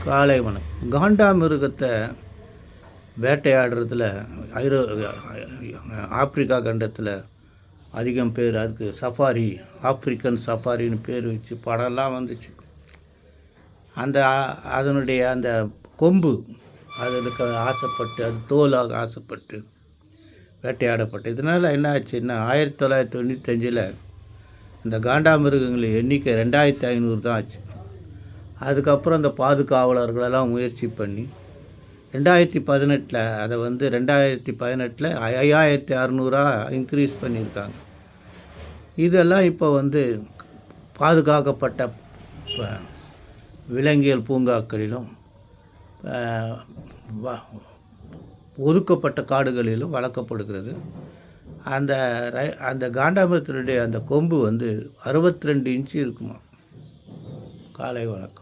காலை வணக்கம். காண்டாமிருகத்தை வேட்டையாடுறதுல ஆப்பிரிக்கா கண்டத்தில் அதிகம் பேர் அதுக்கு சஃபாரி, ஆப்பிரிக்கன் சஃபாரின்னு பேர் வச்சு படம்லாம் வந்துச்சு. அதனுடைய அந்த கொம்பு அதுக்கு ஆசைப்பட்டு, அது தோலாக ஆசைப்பட்டு வேட்டையாடப்பட்டு, இதனால் என்ன ஆச்சுன்னா 1995 இந்த காண்டாமிருகங்களின் எண்ணிக்கை 2500 தான் ஆச்சு. அதுக்கப்புறம் அந்த பாதுகாவலர்களெல்லாம் முயற்சி பண்ணி 2018 அதை 2018 5600 இன்க்ரீஸ் பண்ணியிருக்காங்க. இதெல்லாம் இப்போ பாதுகாக்கப்பட்ட விலங்கியல் பூங்காக்களிலும் ஒதுக்கப்பட்ட காடுகளிலும் வளர்க்கப்படுகிறது. அந்த காண்டாமிருகத்தினுடைய அந்த கொம்பு 62 இன்ச்சு இருக்குமா. காலை வணக்கம்.